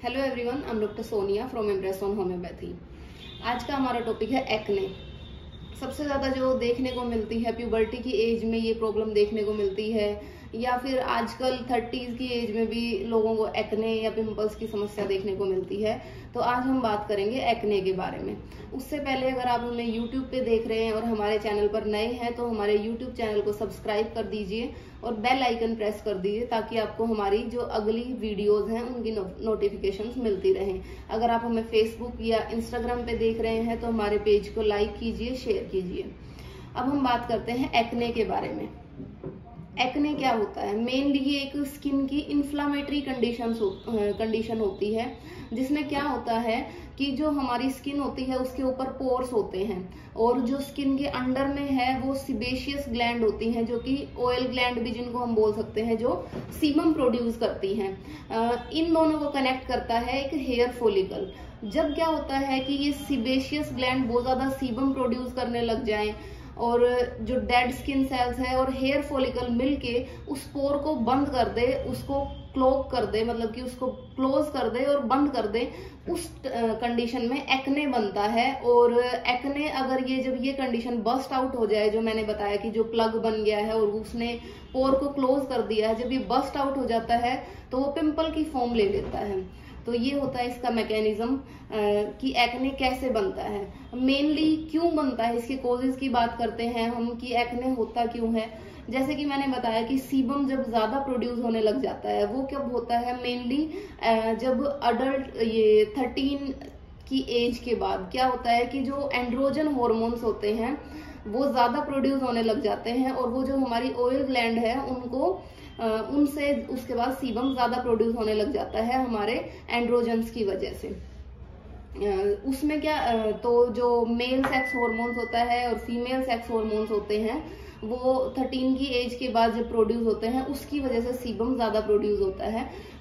Hello everyone, I am doctor Sonia from impress on homeopathy. आज का हमारा टॉपिक है एक्ने। सबसे ज़्यादा जो देखने को मिलती है प्यूबर्टी की एज में ये प्रॉब्लम देखने को मिलती है, या फिर आजकल 30s की एज में भी लोगों को एक्ने या पिंपल्स की समस्या देखने को मिलती है। तो आज हम बात करेंगे एक्ने के बारे में। उससे पहले अगर आप हमें YouTube पे देख रहे हैं और हमारे चैनल पर नए हैं तो हमारे YouTube चैनल को सब्सक्राइब कर दीजिए और बेल आइकन प्रेस कर दीजिए ताकि आपको हमारी जो अगली वीडियोस हैं उनकी नोटिफिकेशंस मिलती रहें। अगर आप हमें फेसबुक या इंस्टाग्राम पे देख रहे हैं तो हमारे पेज को लाइक कीजिए, शेयर कीजिए। अब हम बात करते हैं एक्ने के बारे में। एक्ने क्या होता है? मेनली ये एक स्किन की इन्फ्लामेटरी कंडीशन होती है, जिसमें क्या होता है कि जो हमारी स्किन होती है उसके ऊपर पोर्स होते हैं और जो स्किन के अंडर में है वो सिबेशियस ग्लैंड होती हैं, जो कि ऑयल ग्लैंड भी जिनको हम बोल सकते हैं, जो सीबम प्रोड्यूस करती हैं। इन दोनों को कनेक्ट करता है एक हेयर फॉलिकल। जब क्या होता है कि ये सिबेशियस ग्लैंड बहुत ज्यादा सीबम प्रोड्यूस करने लग जाए और जो डेड स्किन सेल्स है और हेयर फॉलिकल मिलके उस पोर को बंद कर दे, उसको क्लोग कर दे, मतलब कि उसको क्लोज कर दे और बंद कर दे, उस कंडीशन में एक्ने बनता है। और एक्ने अगर जब ये कंडीशन बस्ट आउट हो जाए, जो मैंने बताया कि जो प्लग बन गया है और उसने पोर को क्लोज कर दिया है, जब ये बस्ट आउट हो जाता है तो वो पिंपल की फॉर्म ले लेता है। तो ये होता है इसका मैकेनिज्म कि एक्ने कैसे बनता है, मेनली क्यों बनता है, इसके कॉजेज की बात करते हैं हम कि एक्ने होता क्यों है। जैसे कि मैंने बताया कि सीबम जब ज्यादा प्रोड्यूस होने लग जाता है, वो कब होता है? मेनली जब अडल्ट 13 की एज के बाद क्या होता है कि जो एंड्रोजन हॉर्मोन्स होते हैं वो ज्यादा प्रोड्यूस होने लग जाते हैं और वो जो हमारी ऑयल ग्लैंड है उनसे उसके बाद सीबम ज्यादा प्रोड्यूस होने लग जाता है हमारे एंड्रोजन्स की वजह से। उसमें क्या तो जो मेल सेक्स हॉर्मोन्स होता है और फीमेल सेक्स हॉर्मोन्स होते हैं वो 13 की एज के बाद जब प्रोड्यूस होते हैं उसकी वजह से सीबम ज्यादा प्रोड्यूस होता है।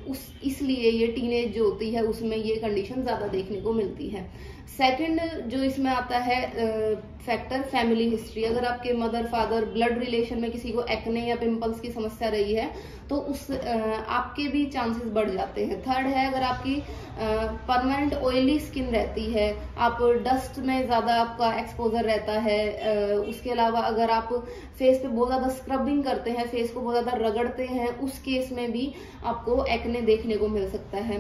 इसलिए ये टीनेज जो होती है उसमें ये कंडीशन ज्यादा देखने को मिलती है। सेकंड जो इसमें आता है फैक्टर, फैमिली हिस्ट्री। अगर आपके मदर फादर ब्लड रिलेशन में किसी को एक्ने या पिंपल्स की समस्या रही है तो आपके भी चांसेस बढ़ जाते हैं। थर्ड है, अगर आपकी परमानेंट ऑयली स्किन रहती है, आप डस्ट में ज्यादा आपका एक्सपोजर रहता है, उसके अलावा अगर आप फेस पे बहुत ज्यादा स्क्रबिंग करते हैं, फेस को बहुत ज्यादा रगड़ते हैं, उस केस में भी आपको एक्ने देखने को मिल सकता है।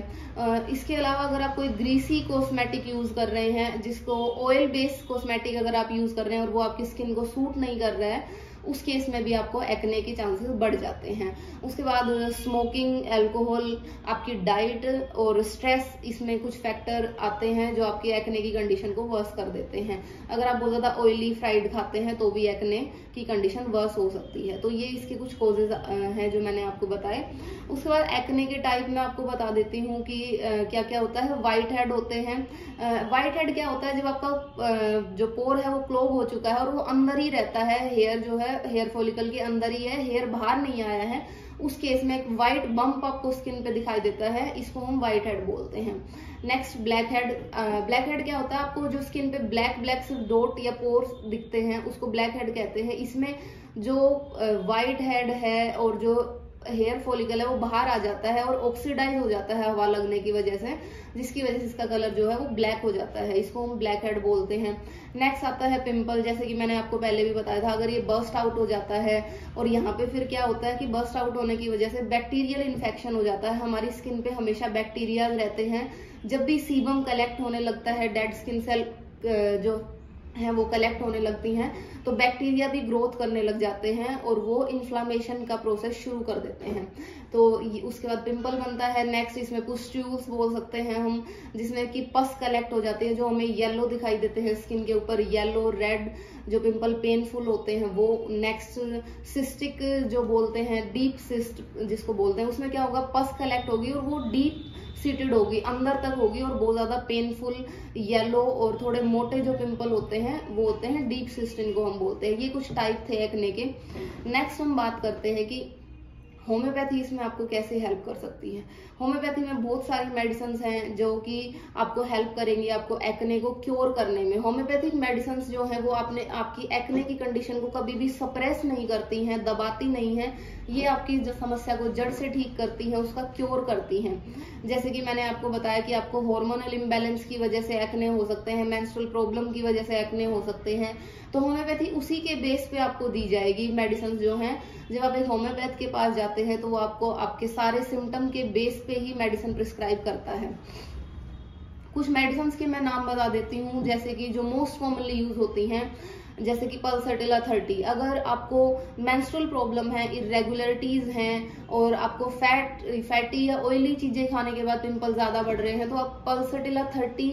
इसके अलावा अगर आप कोई ग्रीसी कॉस्मेटिक यूज कर रहे हैं, जिसको ऑयल बेस्ड कॉस्मेटिक अगर आप यूज कर रहे हैं और वो आपकी स्किन को सूट नहीं कर रहा है, उस केस में भी आपको एक्ने के चांसेस बढ़ जाते हैं। उसके बाद स्मोकिंग, अल्कोहल, आपकी डाइट और स्ट्रेस, इसमें कुछ फैक्टर आते हैं जो आपकी एक्ने की कंडीशन को वर्स कर देते हैं। अगर आप बहुत ज्यादा ऑयली फ्राइड खाते हैं तो भी एक्ने की कंडीशन वर्स हो सकती है। तो ये इसके कुछ कॉजेज हैं जो मैंने आपको बताए। उसके बाद एक्ने के टाइप में आपको बता देती हूँ कि क्या क्या होता है। व्हाइट हेड होते हैं। व्हाइट हेड क्या होता है? जब आपका जो पोर है वो क्लोग हो चुका है और वो अंदर ही रहता है, हेयर जो है हेयर फॉलिकल के अंदर ही है, हेयर बाहर नहीं आया है, उस केस में एक व्हाइट बम्प आपको स्किन पे दिखाई देता है, इसको हम व्हाइट हेड बोलते हैं। Next black head. Black head क्या होता है? आपको जो स्किन पे ब्लैक ब्लैक से डॉट या पोर्स दिखते हैं उसको ब्लैक हेड कहते हैं। इसमें जो व्हाइट हेड है और जो हेयर फॉलिकल है वो बाहर आ जाता है और ऑक्सीडाइज हो जाता है हवा लगने की वजह से, जिसकी वजह से इसका कलर जो है वो ब्लैक हो जाता है, इसको हम ब्लैक हेड बोलते हैं। नेक्स्ट आता है पिंपल। जैसे कि मैंने आपको पहले भी बताया था, अगर ये बर्स्ट आउट हो जाता है और यहाँ पे फिर क्या होता है कि बर्स्ट आउट होने की वजह से बैक्टीरियल इन्फेक्शन हो जाता है। हमारी स्किन पे हमेशा बैक्टीरिया रहते हैं। जब भी सीबम कलेक्ट होने लगता है, डेड स्किन सेल जो है वो कलेक्ट होने लगती हैं, तो बैक्टीरिया भी ग्रोथ करने लग जाते हैं और वो इन्फ्लामेशन का प्रोसेस शुरू कर देते हैं। तो उसके बाद पिंपल बनता है। नेक्स्ट इसमें पुस्ट्यूल्स बोल सकते हैं हम, जिसमें कि पस कलेक्ट हो जाते हैं जो हमें येलो दिखाई देते हैं स्किन के ऊपर, येलो रेड जो पिंपल पेनफुल होते हैं वो। नेक्स्ट सिस्टिक जो बोलते हैं, डीप सिस्ट जिसको बोलते हैं, उसमें क्या होगा? पस कलेक्ट होगी और वो डीप सीटेड होगी, अंदर तक होगी और बहुत ज्यादा पेनफुल येलो और थोड़े मोटे जो पिंपल होते हैं वो होते हैं डीप सिस्ट, इनको हम बोलते हैं। ये कुछ टाइप थे एक्ने के। नेक्स्ट हम बात करते हैं कि होम्योपैथी इसमें आपको कैसे हेल्प कर सकती है। होम्योपैथी में बहुत सारी मेडिसिन हैं जो कि आपको हेल्प करेंगी आपको एक्ने को क्योर करने में। होम्योपैथिक मेडिसिन जो है वो आपकी एक्ने की कंडीशन को कभी भी सप्रेस नहीं करती हैं, दबाती नहीं है, ये आपकी जो समस्या को जड़ से ठीक करती है, उसका क्योर करती हैं। जैसे कि मैंने आपको बताया कि आपको हार्मोनल इम्बैलेंस की वजह से एक्ने हो सकते हैं, मेंस्ट्रुअल प्रॉब्लम की वजह से एक्ने हो सकते हैं, तो होम्योपैथी उसी के बेस पे आपको दी जाएगी मेडिसिन जो हैं। जब आप एक होम्योपैथ के पास जाते हैं तो वो आपको आपके सारे सिम्टम के बेस पे ही मेडिसिन प्रिस्क्राइब करता है। कुछ मेडिसिन के मैं नाम बता देती हूँ, जैसे कि जो मोस्ट कॉमनली यूज होती हैं, जैसे कि पल्सटिला 30। अगर आपको मेंस्ट्रुअल प्रॉब्लम है, इरेगुलरिटीज हैं और आपको फैटी या ऑयली चीजें खाने के बाद पिंपल ज्यादा बढ़ रहे हैं, तो आप पल्सटिला 30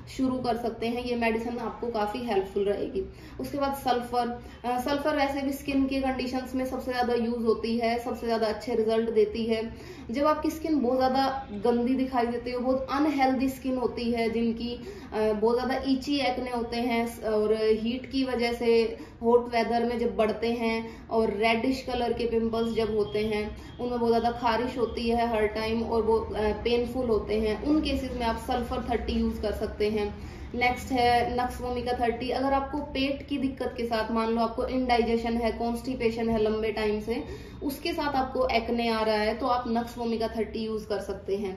शुरू कर सकते हैं। ये मेडिसिन आपको काफी हेल्पफुल रहेगी। उसके बाद सल्फर वैसे भी स्किन के कंडीशंस में सबसे ज्यादा यूज होती है, सबसे ज्यादा अच्छे रिजल्ट देती है। जब आपकी स्किन बहुत ज्यादा गंदी दिखाई देती है, बहुत अनहेल्दी स्किन होती है, जिनकी बहुत ज्यादा ईची एक्ने होते हैं और हीट की वजह से हॉट वेदर में जब बढ़ते हैं और रेडिश कलर के पिंपल्स जब होते हैं, उनमें बहुत ज्यादा खारिश होती है हर टाइम और वो पेनफुल होते हैं, उन केसेस में आप सल्फर 30 यूज कर सकते हैं। नेक्स्ट है नक्स वोमिका 30। अगर आपको पेट की दिक्कत के साथ, मान लो आपको इनडाइजेशन है, कॉन्स्टिपेशन है लंबे टाइम से, उसके साथ आपको एक्ने आ रहा है, तो आप नक्स वोमिका 30 यूज कर सकते हैं।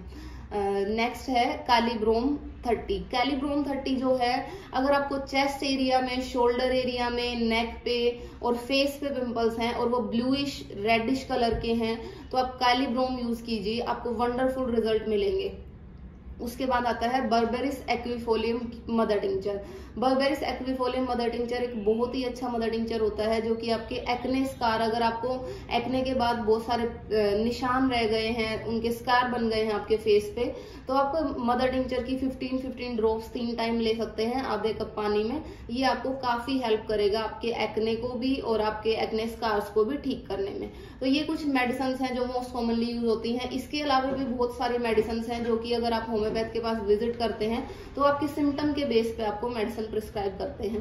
नेक्स्ट है कैलिब्रोम 30। कैलिब्रोम 30 जो है, अगर आपको चेस्ट एरिया में, शोल्डर एरिया में, नेक पे और फेस पे पिंपल्स हैं और वो ब्लूइश रेडिश कलर के हैं, तो आप कैलिब्रोम यूज कीजिए, आपको वंडरफुल रिजल्ट मिलेंगे। उसके बाद आता है berberis aquifolium mother tincture. Berberis aquifolium mother tincture एक बहुत ही अच्छा मदर टिंचर होता है, जो कि आपके एक्ने स्कार, अगर आपको एक्ने के बाद बहुत सारे निशान रह गए हैं, उनके स्कार बन गए हैं आपके फेस पे, तो आप मदर टिंचर की 15 ड्रॉप्स 3 टाइम ले सकते हैं आधे कप पानी में। ये आपको काफी हेल्प करेगा आपके एक्ने को भी और आपके एक्ने स्कार्स को भी ठीक करने में। तो ये कुछ मेडिसिन हैं जो मोस्ट कॉमनली यूज होती हैं। इसके अलावा भी बहुत सारी मेडिसिन हैं जो कि अगर आप होम्योपैथ के पास विजिट करते हैं तो आपके सिम्टम के बेस पे आपको मेडिसिन प्रिस्क्राइब करते हैं।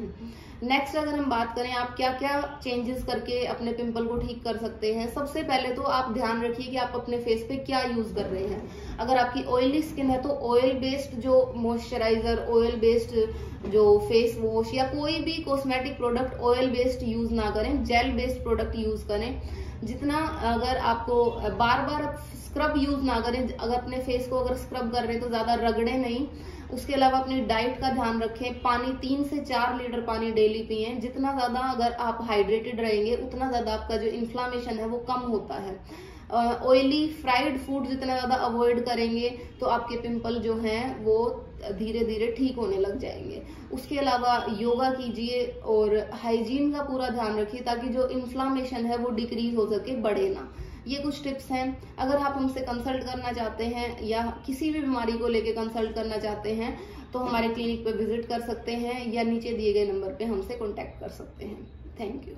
नेक्स्ट अगर हम बात करें आप क्या क्या चेंजेस करके अपने पिंपल को ठीक कर सकते हैं, सबसे पहले तो आप ध्यान रखिए कि आप अपने फेस पे क्या यूज कर रहे हैं। अगर आपकी ऑयली स्किन है तो ऑयल बेस्ड जो मॉइस्चराइजर, ऑयल बेस्ड जो फेस वॉश या कोई भी cosmetic product oil based use ना करें, जेल बेस्ड प्रोडक्ट यूज करें। जितना अगर आपको बार बार आप स्क्रब यूज ना करें, अगर अपने फेस को अगर स्क्रब कर रहे हैं तो ज्यादा रगड़े नहीं। उसके अलावा अपनी डाइट का ध्यान रखें, पानी 3 से 4 लीटर पानी डेली पिए। जितना ज्यादा अगर आप हाइड्रेटेड रहेंगे उतना ज्यादा आपका जो इन्फ्लामेशन है वो कम होता है। ऑयली फ्राइड फूड जितना ज्यादा अवॉइड करेंगे तो आपके पिंपल जो हैं वो धीरे धीरे ठीक होने लग जाएंगे। उसके अलावा योगा कीजिए और हाइजीन का पूरा ध्यान रखिए ताकि जो इन्फ्लामेशन है वो डिक्रीज हो सके, बढ़े ना। ये कुछ टिप्स हैं। अगर आप हमसे कंसल्ट करना चाहते हैं या किसी भी बीमारी को लेके कंसल्ट करना चाहते हैं तो हमारे क्लिनिक पे विजिट कर सकते हैं या नीचे दिए गए नंबर पे हमसे कांटेक्ट कर सकते हैं। Thank you.